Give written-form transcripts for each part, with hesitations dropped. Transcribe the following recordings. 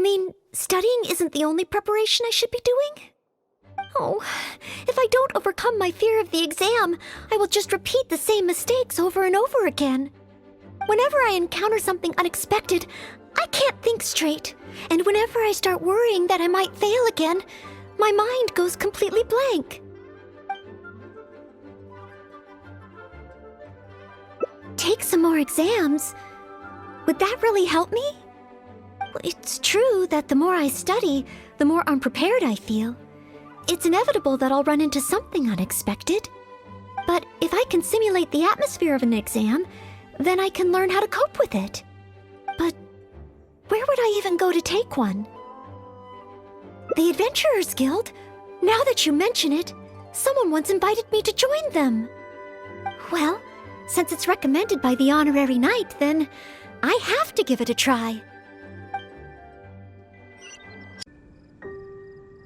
mean, studying isn't the only preparation I should be doing? Oh, if I don't overcome my fear of the exam, I will just repeat the same mistakes over and over again. Whenever I encounter something unexpected, I can't think straight. And whenever I start worrying that I might fail again, my mind goes completely blank. Take some more exams? Would that really help me? It's true that the more I study, the more unprepared I feel. It's inevitable that I'll run into something unexpected. But if I can simulate the atmosphere of an exam, then I can learn how to cope with it. But where would I even go to take one? The Adventurers Guild? Now that you mention it, someone once invited me to join them. Well, since it's recommended by the Honorary Knight, then I have to give it a try.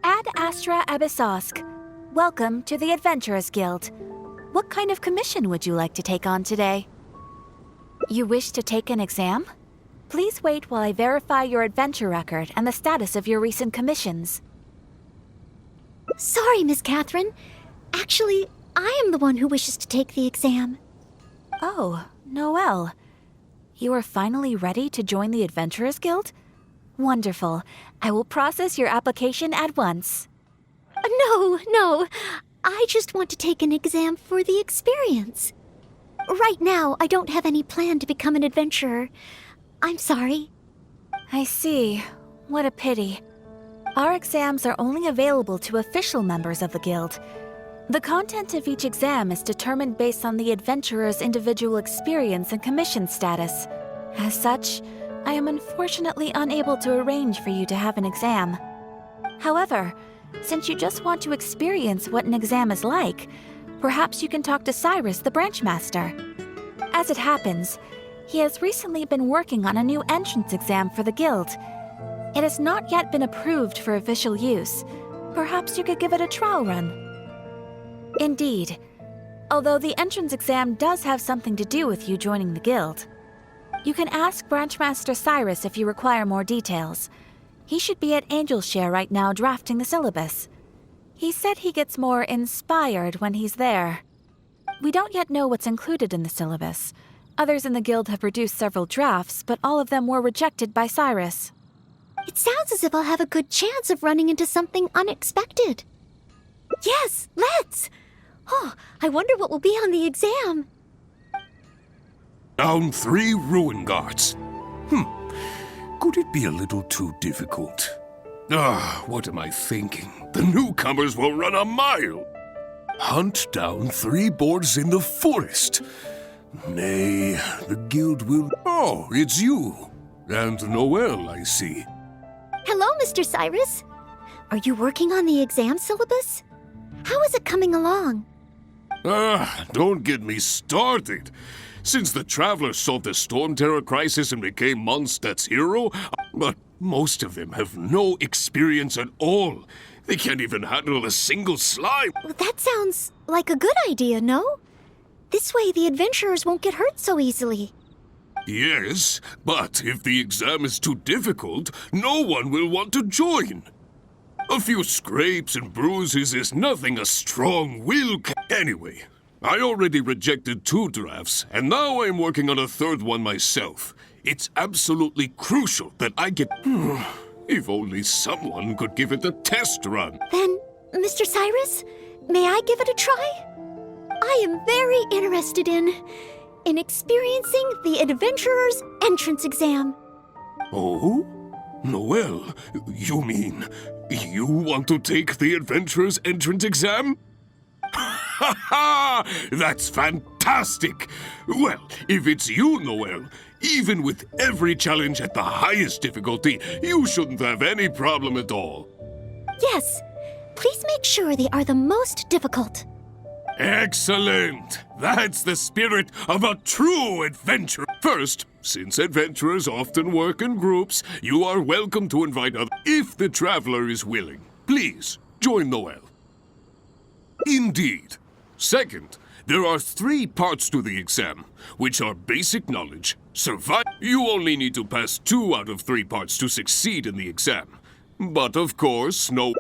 Ad Astra Abyssosque. Welcome to the Adventurers Guild. What kind of commission would you like to take on today? You wish to take an exam? Please wait while I verify your adventure record and the status of your recent commissions. Sorry, Miss Catherine. Actually, I am the one who wishes to take the exam. Oh, Noelle. You are finally ready to join the Adventurers Guild? Wonderful. I will process your application at once. No. I just want to take an exam for the experience. Right now, I don't have any plan to become an adventurer. I'm sorry. I see. What a pity. Our exams are only available to official members of the Guild. The content of each exam is determined based on the adventurer's individual experience and commission status. As such, I am unfortunately unable to arrange for you to have an exam. However, since you just want to experience what an exam is like, perhaps you can talk to Cyrus, the branch master. As it happens, he has recently been working on a new entrance exam for the Guild. It has not yet been approved for official use. Perhaps you could give it a trial run. Indeed, although the entrance exam does have something to do with you joining the Guild. You can ask Branchmaster Cyrus if you require more details. He should be at Angelshare right now drafting the syllabus. He said he gets more inspired when he's there. We don't yet know what's included in the syllabus. Others in the Guild have produced several drafts, but all of them were rejected by Cyrus. It sounds as if I'll have a good chance of running into something unexpected. Yes, let's! Oh, I wonder what will be on the exam. Down 3 ruin guards. Could it be a little too difficult? What am I thinking? The newcomers will run a mile. Hunt down 3 boards in the forest. Nay, the guild will... Oh, it's you. And Noelle, I see. Hello, Mr. Cyrus. Are you working on the exam syllabus? How is it coming along? Don't get me started. Since the Travelers solved the Storm Terror crisis and became Mondstadt's hero, but most of them have no experience at all. They can't even handle a single slime. Well, that sounds like a good idea, no? This way the adventurers won't get hurt so easily. Yes, but if the exam is too difficult, no one will want to join. A few scrapes and bruises is nothing a strong will can... Anyway, I already rejected 2 drafts, and now I'm working on a 3rd one myself. It's absolutely crucial that I get... If only someone could give it a test run. Then, Mr. Cyrus, may I give it a try? I am very interested in experiencing the Adventurer's entrance exam. Oh? Noelle, you mean you want to take the Adventurer's entrance exam? Ha ha! That's fantastic! Well, if it's you, Noelle, even with every challenge at the highest difficulty, you shouldn't have any problem at all. Yes. Please make sure they are the most difficult. Excellent! That's the spirit of a true adventurer. First, since adventurers often work in groups, you are welcome to invite others. If the traveler is willing, please join Noelle. Indeed. Second, There are 3 parts to the exam, which are basic knowledge, survive. You only need to pass 2 out of 3 parts to succeed in the exam. But of course, no.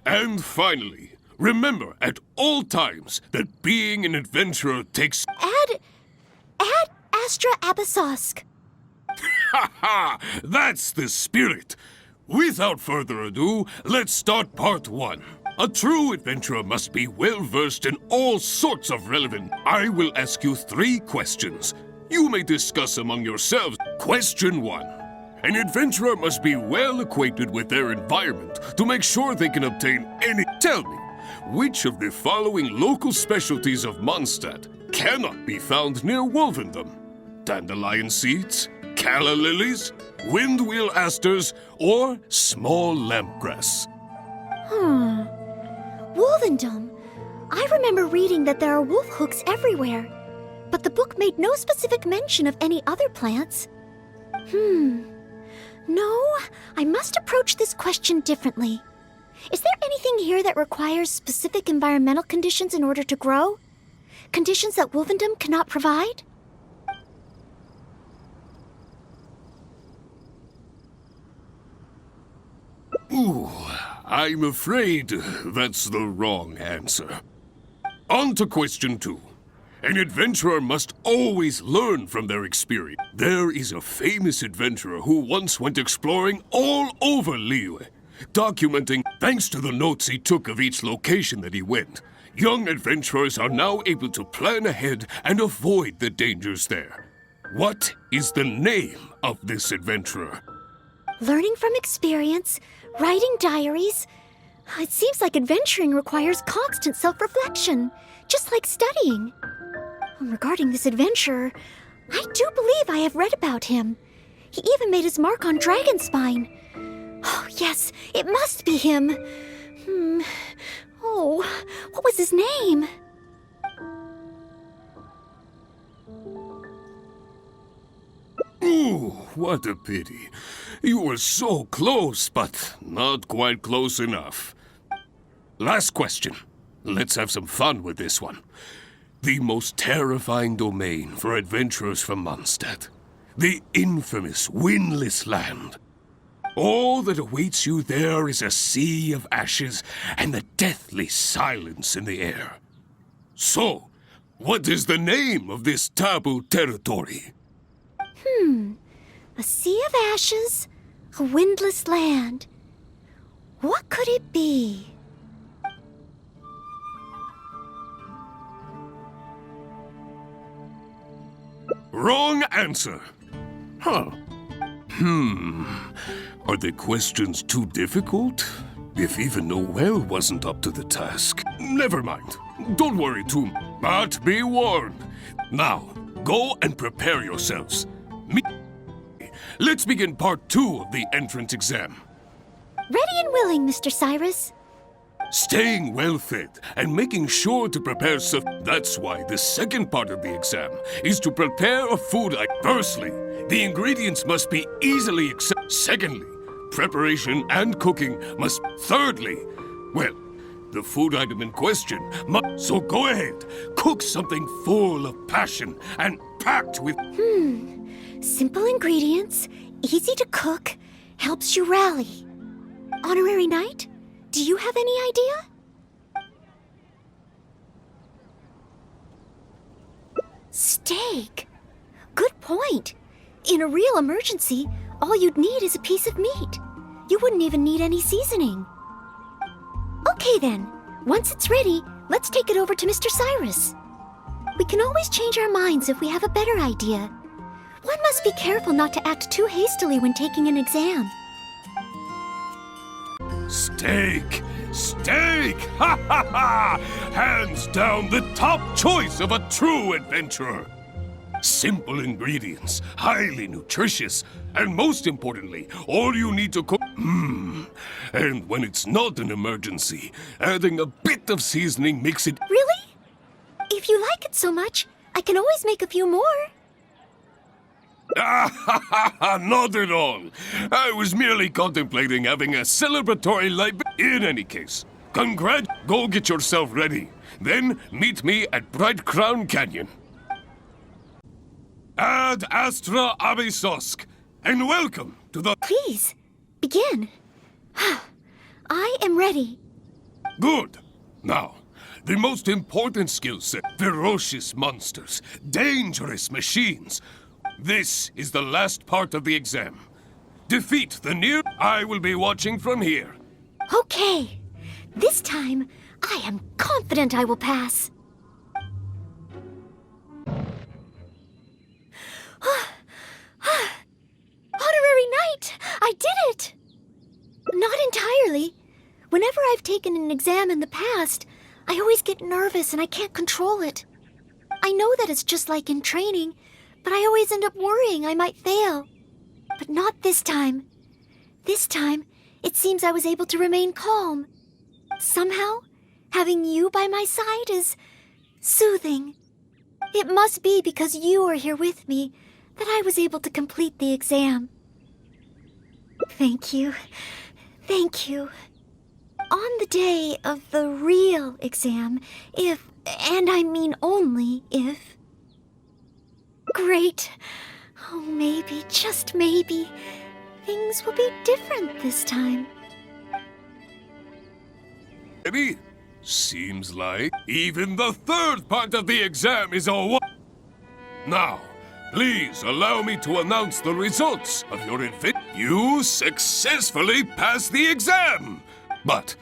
And finally, remember at all times that being an adventurer takes. Add Astra Abyssosque. Ha ha! That's the spirit! Without further ado, let's start part 1. A true adventurer must be well-versed in all sorts of relevant. I will ask you 3 questions. You may discuss among yourselves. Question 1. An adventurer must be well acquainted with their environment to make sure they can obtain any. Tell me, which of the following local specialties of Mondstadt cannot be found near Wolvendom? Dandelion seeds, calla lilies, windwheel asters, or small lampgrass? Wolvendom. I remember reading that there are wolf hooks everywhere, but the book made no specific mention of any other plants. No, I must approach this question differently. Is there anything here that requires specific environmental conditions in order to grow? Conditions that Wolvendom cannot provide? Ooh, I'm afraid that's the wrong answer. On to question 2. An adventurer must always learn from their experience. There is a famous adventurer who once went exploring all over Liyue, documenting thanks to the notes he took of each location that he went. Young adventurers are now able to plan ahead and avoid the dangers there. What is the name of this adventurer? Learning from experience, writing diaries. It seems like adventuring requires constant self-reflection, just like studying. Regarding this adventurer, I do believe I have read about him. He even made his mark on Dragonspine. Oh, yes, it must be him. Oh, what was his name? Ooh, what a pity. You were so close, but not quite close enough. Last question. Let's have some fun with this one. The most terrifying domain for adventurers from Mondstadt. The infamous Windless Land. All that awaits you there is a sea of ashes and the deathly silence in the air. So, what is the name of this taboo territory? A sea of ashes, a windless land. What could it be? Wrong answer. Huh. Are the questions too difficult? If even Noel wasn't up to the task. Never mind. Don't worry too much. But be warned. Now, go and prepare yourselves. Let's begin part 2 of the entrance exam. Ready and willing, Mr. Cyrus. Staying well fed and making sure to prepare That's why the second part of the exam is to prepare a food item. Firstly, the ingredients must be easily accessible. Secondly, preparation and cooking must. Thirdly, well, the food item in question must. So go ahead, cook something full of passion and packed with. Simple ingredients, easy to cook, helps you rally. Honorary Knight, do you have any idea? Steak. Good point. In a real emergency, all you'd need is a piece of meat. You wouldn't even need any seasoning. Okay then, once it's ready, let's take it over to Mr. Cyrus. We can always change our minds if we have a better idea. One must be careful not to act too hastily when taking an exam. Steak! Steak! Ha ha ha! Hands down the top choice of a true adventurer. Simple ingredients, highly nutritious, and most importantly, all you need to cook. And when it's not an emergency, adding a bit of seasoning makes it. Really? If you like it so much, I can always make a few more. Not at all. I was merely contemplating having a celebratory life. In any case, Go get yourself ready. Then meet me at Bright Crown Canyon. Ad Astra Abysosk, and welcome to the... Please, begin. I am ready. Good. Now, the most important skill set, ferocious monsters, dangerous machines. This is the last part of the exam. Defeat the near... I will be watching from here. Okay. This time, I am confident I will pass. Honorary Knight! I did it! Not entirely. Whenever I've taken an exam in the past, I always get nervous and I can't control it. I know that it's just like in training, but I always end up worrying I might fail. But not this time. This time, it seems I was able to remain calm. Somehow, having you by my side is soothing. It must be because you are here with me that I was able to complete the exam. Thank you. Thank you. On the day of the real exam, if, and I mean only if... Great. Oh, maybe, just maybe, things will be different this time. Maybe? Seems like even the third part of the exam is over. Now, please allow me to announce the results of your event. You successfully passed the exam! But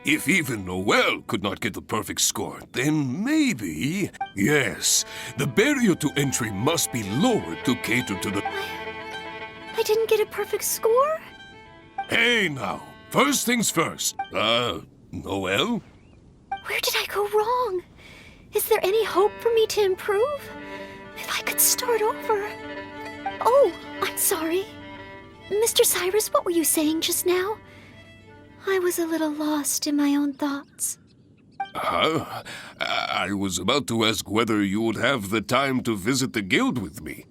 if even Noel could not get the perfect score, then maybe... Yes, the barrier to entry must be lowered to cater to the... I didn't get a perfect score? Hey now, first things first. Noel? Where did I go wrong? Is there any hope for me to improve? If I could start over... Oh, I'm sorry. Mr. Cyrus, what were you saying just now? I was a little lost in my own thoughts. I was about to ask whether you would have the time to visit the guild with me.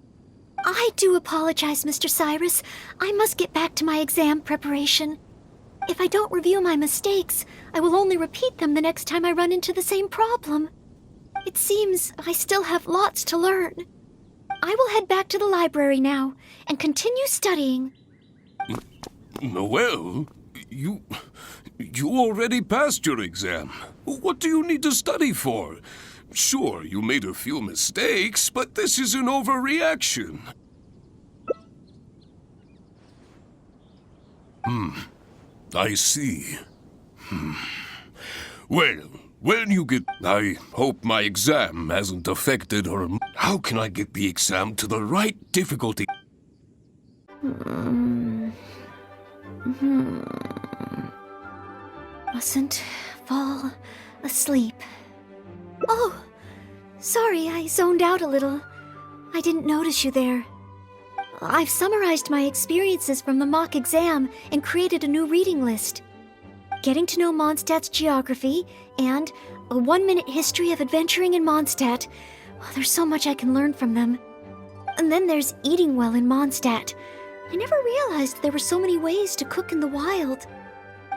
I do apologize, Mr. Cyrus. I must get back to my exam preparation. If I don't review my mistakes, I will only repeat them the next time I run into the same problem. It seems I still have lots to learn. I will head back to the library now and continue studying. Noel, you already passed your exam. What do you need to study for? Sure, you made a few mistakes, but this is an overreaction. I see. Well, when you get... I hope my exam hasn't affected or... How can I get the exam to the right difficulty? Mustn't fall asleep. Oh, sorry, I zoned out a little. I didn't notice you there. I've summarized my experiences from the mock exam and created a new reading list. Getting to know Mondstadt's geography and a 1-minute history of adventuring in Mondstadt. Oh, there's so much I can learn from them. And then there's eating well in Mondstadt. I never realized there were so many ways to cook in the wild.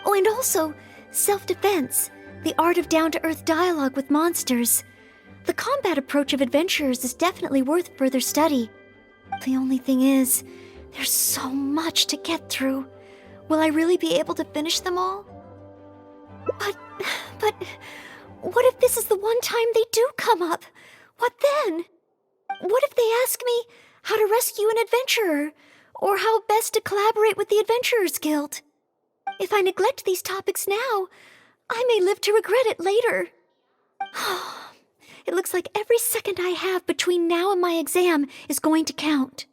Oh, and also self-defense, the art of down-to-earth dialogue with monsters. The combat approach of adventurers is definitely worth further study. The only thing is, there's so much to get through. Will I really be able to finish them all? But, what if this is the one time they do come up? What then? What if they ask me how to rescue an adventurer, or how best to collaborate with the Adventurers Guild? If I neglect these topics now, I may live to regret it later. It looks like every second I have between now and my exam is going to count.